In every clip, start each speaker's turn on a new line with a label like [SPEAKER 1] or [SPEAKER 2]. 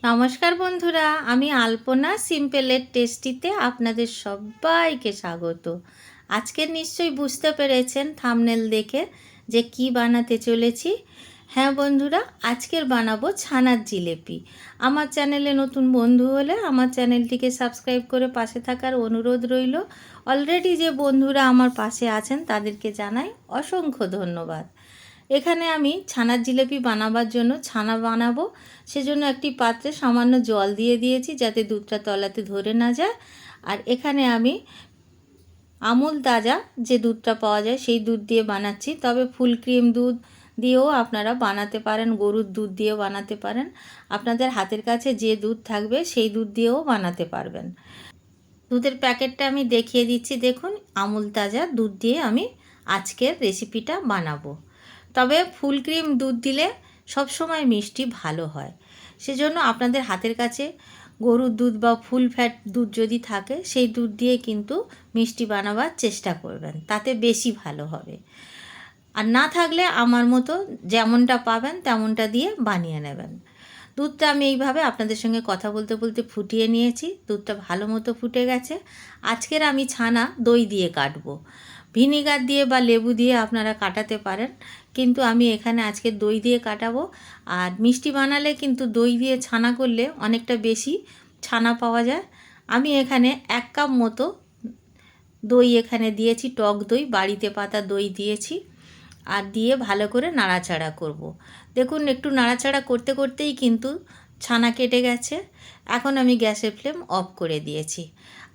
[SPEAKER 1] নমস্কার বন্ধুরা, আমি আলপনা সিম্পলের টেস্টিতে আপনাদের সবাইকে স্বাগত। আজকে নিশ্চয়ই বুঝতে পেরেছেন থাম্বনেল দেখে যে কি বানাতে চলেছি। হ্যাঁ বন্ধুরা, আজকের বানাবো ছানার জিলেপি। আমার চ্যানেলে নতুন বন্ধু হলে আমার চ্যানেলটিকে সাবস্ক্রাইব করে পাশে থাকার অনুরোধ রইল। অলরেডি যে বন্ধুরা আমার পাশে আছেন তাদেরকে জানাই অসংখ্য ধন্যবাদ। এখানে আমি ছানার জিলেপি বানাবার জন্য ছানা বানাবো, সেজন্য একটি পাত্রে সামান্য জল দিয়ে দিয়েছি যাতে দুধটা তলাতে ধরে না যায়। আর এখানে আমি আমুল তাজা যে দুধটা পাওয়া যায় সেই দুধ দিয়ে বানাচ্ছি, তবে ফুল ক্রিম দুধ দিয়েও আপনারা বানাতে পারেন, গরুর দুধ দিয়েও বানাতে পারেন। আপনাদের হাতের কাছে যে দুধ থাকবে সেই দুধ দিয়েও বানাতে পারবেন। দুধের প্যাকেটটা আমি দেখিয়ে দিচ্ছি, দেখুন আমুল তাজা দুধ দিয়ে আমি আজকের রেসিপিটা বানাবো। তবে ফুল ক্রিম দুধ দিলে সবসময় মিষ্টি ভালো হয়, সেজন্য আপনাদের হাতের কাছে গরুর দুধ বা ফুল ফ্যাট দুধ যদি থাকে সেই দুধ দিয়ে কিন্তু মিষ্টি বানাবার চেষ্টা করবেন, তাতে বেশি ভালো হবে। আর না থাকলে আমার মতো যেমনটা পাবেন তেমনটা দিয়ে বানিয়ে নেবেন। দুধটা আমি এইভাবে আপনাদের সঙ্গে কথা বলতে বলতে ফুটিয়ে নিয়েছি, দুধটা ভালো মতো ফুটে গেছে। আজকের আমি ছানা দই দিয়ে কাটবো, ভিনিগার দিয়ে বা লেবু দিয়ে আপনারা কাটাতে পারেন, কিন্তু আমি এখানে আজকে দই দিয়ে কাটাবো। আর মিষ্টি বানালে কিন্তু দই দিয়ে ছানা করলে অনেকটা বেশি ছানা পাওয়া যায়। আমি এখানে 1 কাপ মতো দই এখানে দিয়েছি, টক দই, বাড়িতে পাতা দই দিয়েছি। আর দিয়ে ভালো করে নাড়াচাড়া করব। দেখুন একটু নাড়াচাড়া করতে করতেই কিন্তু ছানা কেটে গেছে। এখন আমি গ্যাসের ফ্লেম অফ করে দিয়েছি।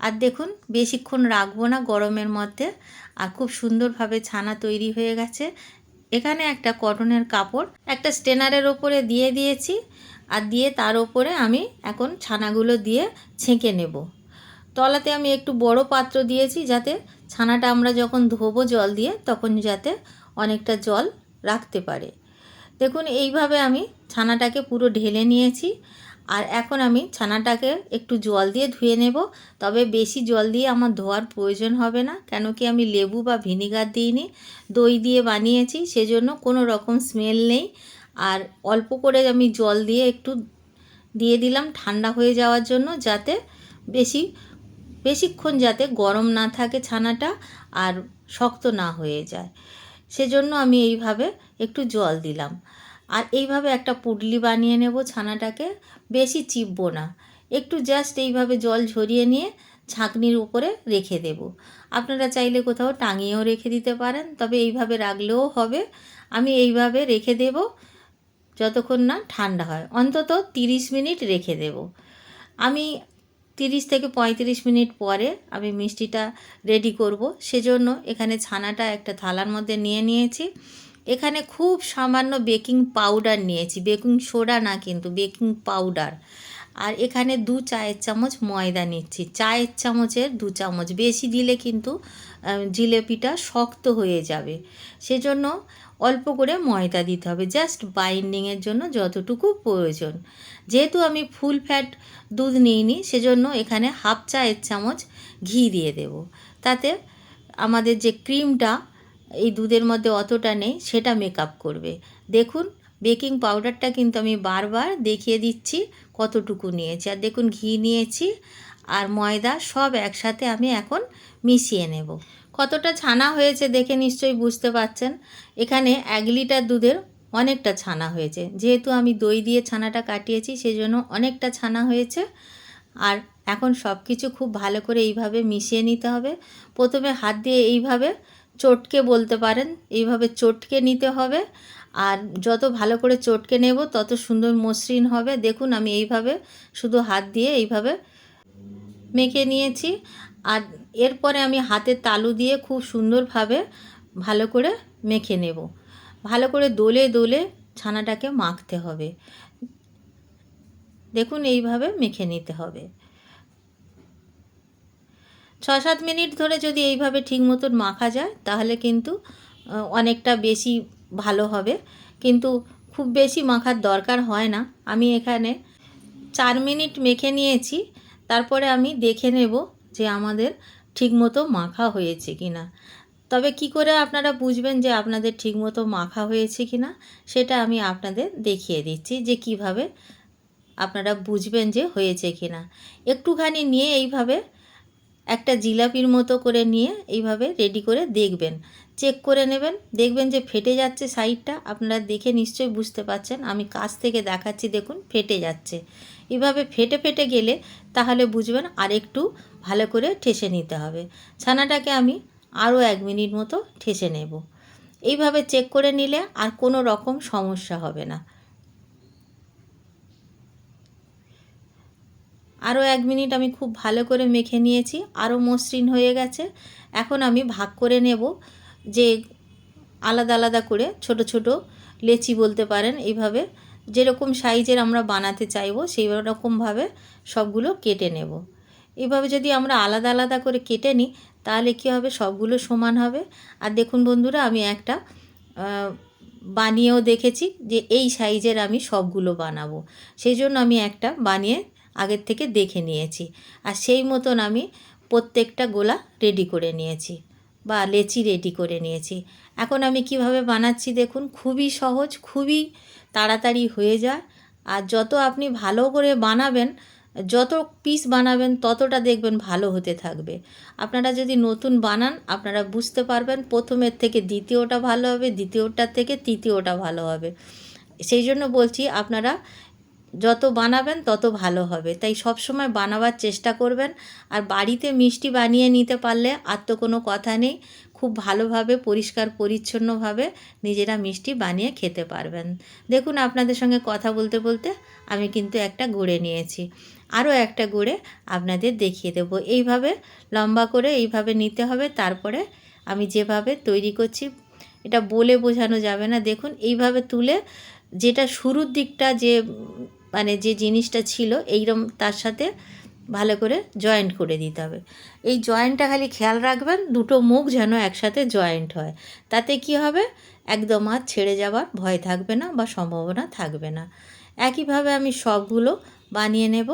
[SPEAKER 1] আর দেখুন বেশিক্ষণ রাখবো না গরমের মধ্যে, আর খুব সুন্দরভাবে ছানা তৈরি হয়ে গেছে। এখানে একটা কটনের কাপড় একটা স্ট্রেনারের ওপরে দিয়ে দিয়েছি, আর দিয়ে তার ওপরে আমি এখন ছানাগুলো দিয়ে ছেঁকে নেব। তলাতে আমি একটু বড় পাত্র দিয়েছি যাতে ছানাটা আমরা যখন ধোবো জল দিয়ে তখন যাতে অনেকটা জল রাখতে পারে। দেখুন এইভাবে আমি ছানাটাকে পুরো ঢেলে নিয়েছি। আর এখন আমি ছানাটাকে একটু জল দিয়ে ধুয়ে নেব, তবে বেশি জল দিয়ে আমার ধোয়ার প্রয়োজন হবে না, কেন কি আমি লেবু বা ভিনিগার দিইনি, দই দিয়ে বানিয়েছি, সেজন্য কোনো রকম স্মেল নেই। আর অল্প করে আমি জল দিয়ে একটু দিয়ে দিলাম ঠান্ডা হয়ে যাওয়ার জন্য, যাতে বেশিক্ষণ যাতে গরম না থাকে ছানাটা আর শক্ত না হয়ে যায়, সেজন্য আমি এইভাবে একটু জল দিলাম। আর এইভাবে একটা পুডলি বানিয়ে নেব ছানাটাকে, বেশি চিপবো না, একটু জাস্ট এইভাবে জল ঝরিয়ে নিয়ে ছাঁকনির উপরে রেখে দেব। আপনারা চাইলে কোথাও টাঙিয়েও রেখে দিতে পারেন, তবে এইভাবে রাখলেও হবে। আমি এইভাবে রেখে দেব যতক্ষণ না ঠান্ডা হয়, অন্তত 30 মিনিট রেখে দেব। আমি 30 থেকে 35 মিনিট পরে আমি মিষ্টিটা রেডি করব, সেজন্য এখানে ছানাটা একটা থালার মধ্যে নিয়েছি। এখানে খুব সামান্য বেকিং পাউডার নিয়েছি, বেকিং সোডা না কিন্তু বেকিং পাউডার। আর এখানে 2 চায়ের চামচ ময়দা নিচ্ছি, চায়ের চামচের 2 চামচ, বেশি দিলে কিন্তু জিলেপিটা শক্ত হয়ে যাবে, সেজন্য অল্প করে ময়দা দিতে হবে, জাস্ট বাইন্ডিংয়ের জন্য যতটুকু প্রয়োজন। যেহেতু আমি ফুল ফ্যাট দুধ নিইনি, সেজন্য এখানে 1/2 চায়ের চামচ ঘি দিয়ে দেব, তাতে আমাদের যে ক্রিমটা এই দুধের মধ্যে অতটা নেই সেটা মেকআপ করবে। দেখুন বেকিং পাউডারটা কিন্তু আমি বারবার দেখিয়ে দিচ্ছি কতটুকু নিয়েছি। আর দেখুন ঘি নিয়েছি আর ময়দা সব একসাথে আমি এখন মিশিয়ে নেব। কতটা ছানা হয়েছে দেখে নিশ্চয়ই বুঝতে পারছেন। এখানে 1 লিটার দুধের অনেকটা ছানা হয়েছে, যেহেতু আমি দই দিয়ে ছানাটা কাটিয়েছি সেজন্য অনেকটা ছানা হয়েছে। আর এখন সব কিছু খুব ভালো করে এইভাবে মিশিয়ে নিতে হবে। প্রথমে হাত দিয়ে এইভাবে চটকে বলতে পারেন, এইভাবে চটকে নিতে হবে। আর যত ভালো করে চটকে নেব তত সুন্দর মসৃণ হবে। দেখুন আমি এইভাবে শুধু হাত দিয়ে এইভাবে মেখে নিয়েছি। আর এরপরে আমি হাতের তালু দিয়ে খুব সুন্দরভাবে ভালো করে মেখে নেব। ভালো করে দোলে দোলে ছানাটাকে মাখতে হবে। দেখুন এইভাবে মেখে নিতে হবে। 6-7 মিনিট ধরে যদি এইভাবে ঠিক মতন মাখা যায় তাহলে কিন্তু অনেকটা বেশি ভালো হবে, কিন্তু খুব বেশি মাখার দরকার হয় না। আমি এখানে 4 মিনিট মেখে নিয়েছি, তারপরে আমি দেখে নেব যে আমাদের ঠিকমতো মাখা হয়েছে কি না। তবে কি করে আপনারা বুঝবেন যে আপনাদের ঠিকমতো মাখা হয়েছে কি না, সেটা আমি আপনাদের দেখিয়ে দিচ্ছি যে কিভাবে আপনারা বুঝবেন যে হয়েছে কি না। একটুখানি নিয়ে এইভাবে একটা জিলাপির মতো করে নিয়ে এইভাবে রেডি করে দেখবেন, চেক করে নেবেন, দেখবেন যে ফেটে যাচ্ছে সাইডটা। আপনারা দেখে নিশ্চয়ই বুঝতে পারছেন, আমি কাছ থেকে দেখাচ্ছি, দেখুন ফেটে যাচ্ছে। এভাবে ফেটে ফেটে গেলে তাহলে বুঝবেন আর একটু ভালো করে ঠেসে নিতে হবে। ছানাটাকে আমি আরও 1 মিনিট মতো ঠেসে নেব। এইভাবে চেক করে নিলে আর কোনো রকম সমস্যা হবে না। আরও 1 মিনিট আমি খুব ভালো করে মেখে নিয়েছি, আরও মসৃণ হয়ে গেছে। এখন আমি ভাগ করে নেব, যে আলাদা আলাদা করে ছোট ছোট লেচি বলতে পারেন। এইভাবে যেরকম সাইজের আমরা বানাতে চাইবো সেই রকমভাবে সবগুলো কেটে নেব। এইভাবে যদি আমরা আলাদা আলাদা করে কেটে নিই তাহলে কী হবে, সবগুলো সমান হবে। আর দেখুন বন্ধুরা, আমি একটা বানিয়েও দেখেছি যে এই সাইজের আমি সবগুলো বানাবো, সেই জন্য আমি একটা বানিয়ে আগের থেকে দেখে নিয়েছি। আর সেই মতন আমি প্রত্যেকটা গোলা রেডি করে নিয়েছি বা লেচি রেডি করে নিয়েছি। এখন আমি কিভাবে বানাচ্ছি দেখুন, খুবই সহজ, খুবই তাড়াতাড়ি হয়ে যায়। আর যত আপনি ভালো করে বানাবেন, যত পিস বানাবেন ততটা দেখবেন ভালো হতে থাকবে। আপনারা যদি নতুন বানান আপনারা বুঝতে পারবেন প্রথমের থেকে দ্বিতীয়টা ভালো হবে, দ্বিতীয়টার থেকে তৃতীয়টা ভালো হবে। সেই জন্য বলছি আপনারা যত বানাবেন তত ভালো হবে, তাই সব সময় বানাবার চেষ্টা করবেন। আর বাড়িতে মিষ্টি বানিয়ে নিতে পারলে আর তো কোনো কথা নেই, খুব ভালোভাবে পরিষ্কার পরিচ্ছন্নভাবে নিজেরা মিষ্টি বানিয়ে খেতে পারবেন। দেখুন আপনাদের সঙ্গে কথা বলতে বলতে আমি কিন্তু একটা গড়ে নিয়েছি, আরও একটা গড়ে আপনাদের দেখিয়ে দেব। এইভাবে লম্বা করে এইভাবে নিতে হবে। তারপরে আমি যেভাবে তৈরি করছি এটা বলে বোঝানো যাবে না। দেখুন এইভাবে তুলে যেটা শুরুর দিকটা যে মানে যে জিনিসটা ছিল এইরকম তার সাথে ভালো করে জয়েন্ট করে দিতে হবে। এই জয়েন্টটা খালি খেয়াল রাখবেন, দুটো মুখ যেন একসাথে জয়েন্ট হয়। তাতে কি হবে, একদম আর ছেড়ে যাওয়ার ভয় থাকবে না বা সম্ভাবনা থাকবে না। একইভাবে আমি সবগুলো বানিয়ে নেব।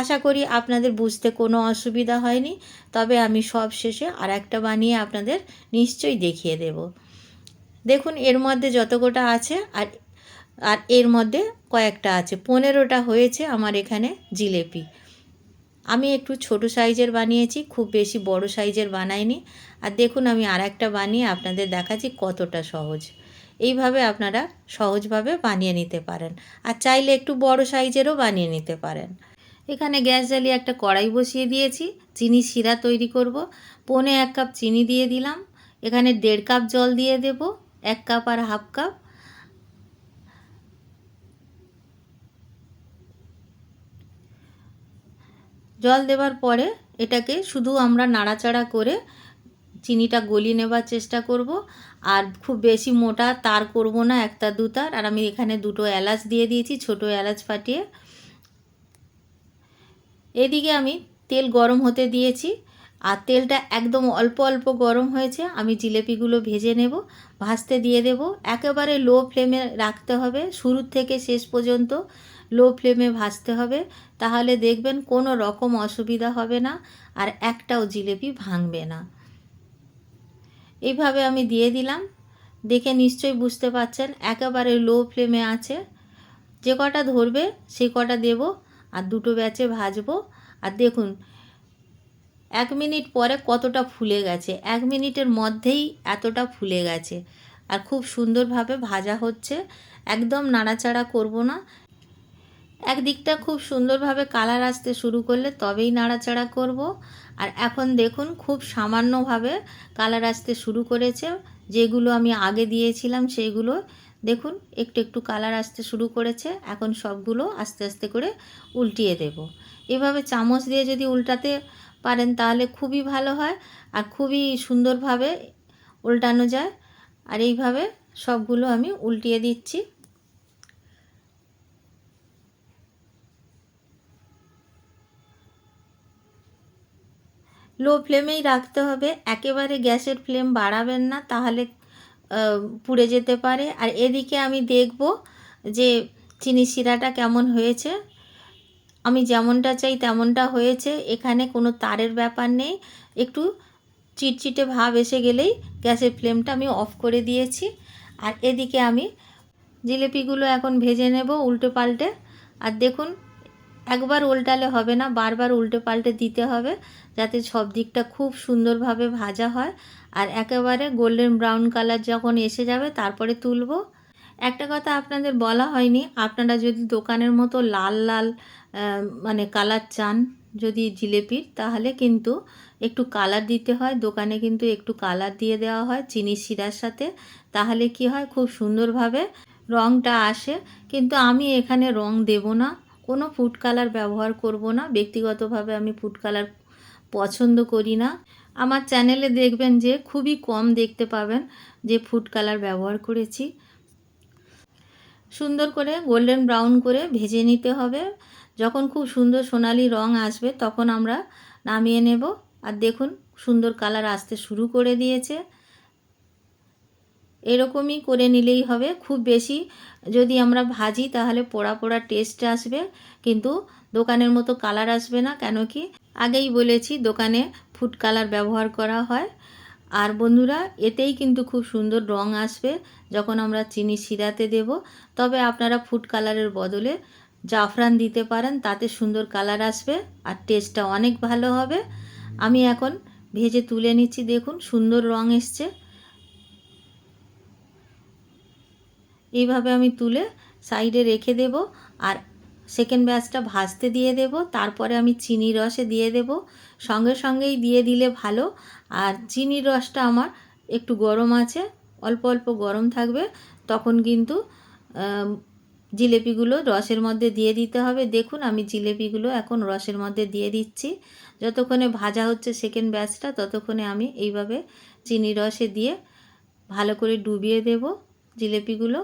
[SPEAKER 1] আশা করি আপনাদের বুঝতে কোনো অসুবিধা হয়নি। তবে আমি সব শেষে আর একটা বানিয়ে আপনাদের নিশ্চয়ই দেখিয়ে দেব। দেখুন এর মধ্যে যত গোটা আছে আর আর এর মধ্যে কয়েকটা আছে, 15টা হয়েছে আমার এখানে জিলেপি। আমি একটু ছোট সাইজের বানিয়েছি, খুব বেশি বড় সাইজের বানাইনি। আর দেখুন আমি আর একটা বানিয়ে আপনাদের দেখাচ্ছি কতটা সহজ। এইভাবে আপনারা সহজভাবে বানিয়ে নিতে পারেন, আর চাইলে একটু বড় সাইজেরও বানিয়ে নিতে পারেন। এখানে গ্যাস জ্বালিয়ে একটা কড়াই বসিয়ে দিয়েছি, চিনি শিরা তৈরি করব। 1.25 কাপ চিনি দিয়ে দিলাম। এখানে 1.5 কাপ জল দিয়ে দেব, 1 কাপ আর 1/2 কাপ। জল দেওয়ার পরে এটাকে শুধু আমরা নাড়াচাড়া করে চিনিটা গলিয়ে নেবার চেষ্টা করব। আর খুব বেশি মোটা তার করব না, 1-2 তার। আর আমি এখানে 2টো এলাচ দিয়ে দিয়েছি, ছোটো এলাচ ফাটিয়ে। এদিকে আমি তেল গরম হতে দিয়েছি, আর তেলটা একদম অল্প অল্প গরম হয়েছে। আমি জিলেপিগুলো ভেজে নেব, ভাজতে দিয়ে দেব। একেবারে লো ফ্লেমে রাখতে হবে, শুরু থেকে শেষ পর্যন্ত লো ফ্লেমে ভাজতে হবে। তাহলে দেখবেন কোনো রকম অসুবিধা হবে না, আর একটাও জিলেপি ভাঙবে না। এইভাবে আমি দিয়ে দিলাম, দেখে নিশ্চয়ই বুঝতে পারছেন একেবারে লো ফ্লেমে আছে। যে কটা ধরবে সেই কটা দেব, আর 2টো ব্যাচে ভাজবো। আর দেখুন 1 মিনিট পরে কতটা ফুলে গেছে, 1 মিনিটের মধ্যেই এতটা ফুলে গেছে। আর খুব সুন্দরভাবে ভাজা হচ্ছে, একদম নাড়াচাড়া করব না। একদিকটা খুব সুন্দরভাবে কালার আসতে শুরু করলে তবেই নাড়াচাড়া করব। আর এখন দেখুন খুব সামান্যভাবে কালার আসতে শুরু করেছে। যেগুলো আমি আগে দিয়েছিলাম সেগুলো দেখুন একটু একটু কালার আসতে শুরু করেছে। এখন সবগুলো আস্তে আস্তে করে উল্টিয়ে দেব। এভাবে চামচ দিয়ে যদি উল্টাতে পারেন তাহলে খুবই ভালো হয়, আর খুবই সুন্দরভাবে উল্টানো যায়। আর এইভাবে সবগুলো আমি উল্টিয়ে দিচ্ছি। লো ফ্লেমেই রাখতে হবে, একেবারে গ্যাসের ফ্লেম বাড়াবেন না, তাহলে পুড়ে যেতে পারে। আর এদিকে আমি দেখব যে চিনি শিরাটা কেমন হয়েছে। আমি যেমনটা চাই তেমনটা হয়েছে, এখানে কোনো তারের ব্যাপার নেই। একটু চিটচিটে ভাব এসে গেলেই গ্যাসের ফ্লেমটা আমি অফ করে দিয়েছি। আর এদিকে আমি জিলেপিগুলো এখন ভেজে নেব উল্টে পাল্টে। আর দেখুন, একবার উল্টালে হবে না, বারবার উল্টে পাল্টে দিতে হবে যাতে সব দিকটা খুব সুন্দরভাবে ভাজা হয়। আর একেবারে গোল্ডেন ব্রাউন কালার যখন এসে যাবে তারপরে তুলব। একটা কথা আপনাদের বলা হয়নি, আপনারা যদি দোকানের মতো লাল লাল মানে কালার চান যদি জিলেপির, তাহলে কিন্তু একটু কালার দিতে হয়। দোকানে কিন্তু একটু কালার দিয়ে দেওয়া হয় চিনির শিরার সাথে, তাহলে কি হয় খুব সুন্দরভাবে রঙটা আসে। কিন্তু আমি এখানে রং দেব না, কোনো ফুড কালার ব্যবহার করব না। ব্যক্তিগতভাবে আমি ফুড কালার পছন্দ করি না। আমার চ্যানেলে দেখবেন যে খুবই কম দেখতে পাবেন যে ফুড কালার ব্যবহার করেছি। সুন্দর করে গোল্ডেন ব্রাউন করে ভেজে নিতে হবে। যখন খুব সুন্দর সোনালি রং আসবে তখন আমরা নামিয়ে নেব। আর দেখুন সুন্দর কালার আসতে শুরু করে দিয়েছে। এরকমই করে নিলেই হবে। খুব বেশি যদি আমরা ভাজি তাহলে পোড়া পোড়া টেস্ট আসবে, কিন্তু দোকানের মতো কালার আসবে না। কেন কি আগেই বলেছি দোকানে ফুড কালার ব্যবহার করা হয়। আর বন্ধুরা, এতেই কিন্তু খুব সুন্দর রং আসবে যখন আমরা চিনি শিরাতে দেব। তবে আপনারা ফুড কালারের বদলে জাফরান দিতে পারেন, তাতে সুন্দর কালার আসবে আর টেস্টটা অনেক ভালো হবে। আমি এখন ভেজে তুলে নিচ্ছি, দেখুন সুন্দর রং এসছে। এইভাবে আমি তুলে সাইডে রেখে দেব। আর সেকেন্ড ব্যাচটা ভাজতে দিয়ে দেব। তারপরে আমি চিনির রসে দিয়ে দেব। সঙ্গে সঙ্গেই দিয়ে দিলে ভালো। আর চিনির রসটা আমার একটু গরম আছে, অল্প অল্প গরম থাকবে, তখন কিন্তু জিলেপিগুলো রসের মধ্যে দিয়ে দিতে হবে। দেখুন আমি জিলেপিগুলো এখন রসের মধ্যে দিয়ে দিচ্ছি। যতক্ষণে ভাজা হচ্ছে সেকেন্ড ব্যাচটা, ততক্ষণে আমি এইভাবে চিনি রসে দিয়ে ভালো করে ডুবিয়ে দেব জিলেপিগুলো।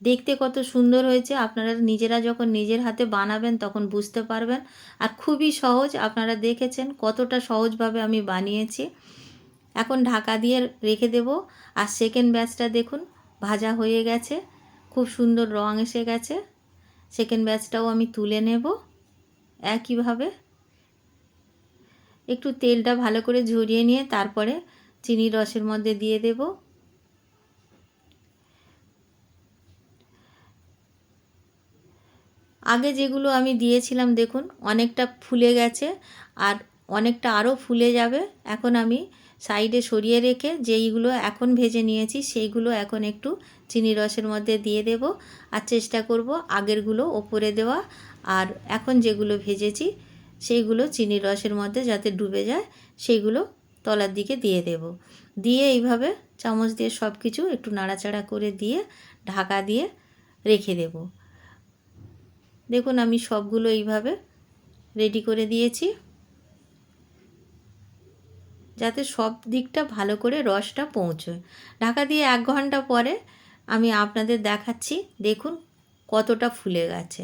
[SPEAKER 1] দেখতে কত সুন্দর হয়েছে, আপনারা নিজেরা যখন নিজের হাতে বানাবেন তখন বুঝতে পারবেন। আর খুবই সহজ, আপনারা দেখেছেন কতটা সহজভাবে আমি বানিয়েছি। এখন ঢাকা দিয়ে রেখে দেব। আর সেকেন্ড ব্যাচটা দেখুন ভাজা হয়ে গেছে, খুব সুন্দর রং এসে গেছে। সেকেন্ড ব্যাচটাও আমি তুলে নেব। একইভাবে একটু তেলটা ভালো করে ঝরিয়ে নিয়ে তারপরে চিনির রসের মধ্যে দিয়ে দেব। আগে যেগুলো আমি দিয়েছিলাম দেখুন অনেকটা ফুলে গেছে, আর অনেকটা আরও ফুলে যাবে। এখন আমি সাইডে সরিয়ে রেখে যেইগুলো এখন ভেজে নিয়েছি সেইগুলো এখন একটু চিনি রসের মধ্যে দিয়ে দেব। আর চেষ্টা করব আগেরগুলো ওপরে দেওয়া, আর এখন যেগুলো ভেজেছি সেইগুলো চিনির রসের মধ্যে যাতে ডুবে যায় সেইগুলো তলার দিকে দিয়ে দেব। দিয়ে এইভাবে চামচ দিয়ে সব কিছু একটু নাড়াচাড়া করে দিয়ে ঢাকা দিয়ে রেখে দেব। দেখুন আমি সবগুলো এইভাবে রেডি করে দিয়েছি যাতে সব দিকটা ভালো করে রসটা পৌঁছয়। ঢাকা দিয়ে 1 ঘন্টা পরে আমি আপনাদের দেখাচ্ছি, দেখুন কতটা ফুলে গেছে।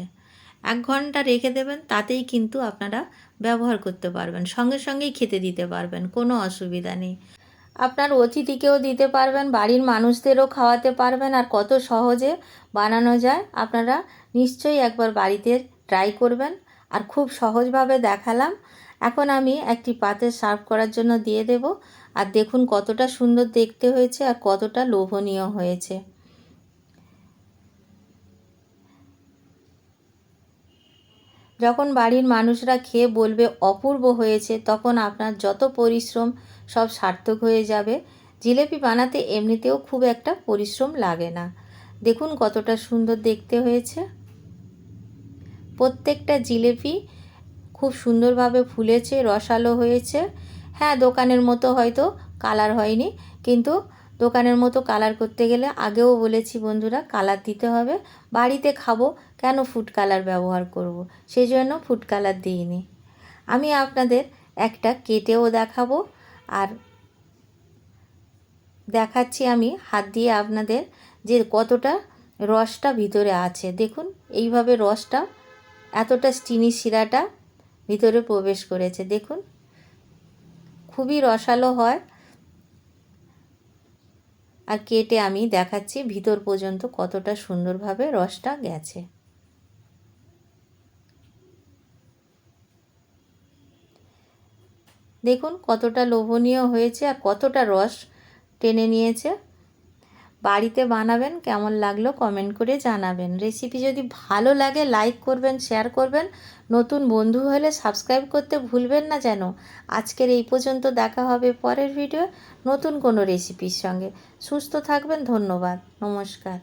[SPEAKER 1] 1 ঘন্টা রেখে দেবেন, তাতেই কিন্তু আপনারা ব্যবহার করতে পারবেন, সঙ্গে সঙ্গেই খেতে দিতে পারবেন, কোনো অসুবিধা নেই। আপনার অতিথিকেও দিতে পারবেন, বাড়ির মানুষদেরও খাওয়াতে পারবেন। আর কত সহজে বানানো যায়, আপনারা নিশ্চয়ই একবার বাড়িতে ট্রাই করবেন। আর খুব সহজভাবে দেখালাম। এখন আমি একটি পাত্রে সার্ভ করার জন্য দিয়ে দেব। আর দেখুন কতটা সুন্দর দেখতে হয়েছে আর কতটা লোভনীয় হয়েছে। যখন বাড়ির মানুষরা খেয়ে বলবে অপূর্ব হয়েছে, তখন আপনার যত পরিশ্রম সব সার্থক হয়ে যাবে। জিলেপি বানাতে এমনিতেও খুব একটা পরিশ্রম লাগে না। দেখুন কতটা সুন্দর দেখতে হয়েছে। প্রত্যেকটা জিলেপি খুব সুন্দরভাবে ফুলেছে, রসালো হয়েছে। হ্যাঁ, দোকানের মতো হয়তো কালার হয়নি, কিন্তু দোকানের মতো কালার করতে গেলে আগেও বলেছি বন্ধুরা কালার দিতে হবে। বাড়িতে খাবো, কেন ফুড কালার ব্যবহার করব, সেই জন্য ফুড কালার দিইনি। আমি আপনাদের একটা কেটেও দেখাবো। আর দেখাচ্ছি আমি হাত দিয়ে আপনাদের যে কতটা রসটা ভিতরে আছে। দেখুন এইভাবে রসটা, এতটা চিনি শিরাটা ভিতরে প্রবেশ করেছে। দেখুন খুবই রসালো হয়। আর কেটে আমি দেখাচ্ছি ভিতর পর্যন্ত কতটা সুন্দরভাবে রসটা গেছে। দেখুন কতটা লোভনীয় হয়েছে আর কতটা রস টেনে নিয়েছে। বাড়িতে বানাবেন, কেমন লাগলো কমেন্ট করে জানাবেন। রেসিপি যদি ভালো লাগে লাইক করবেন, শেয়ার করবেন, নতুন বন্ধু হলে সাবস্ক্রাইব করতে ভুলবেন না যেন। আজকের এই পর্যন্ত, দেখা হবে পরের ভিডিও নতুন কোনো রেসিপির সঙ্গে। সুস্থ থাকবেন, ধন্যবাদ, নমস্কার।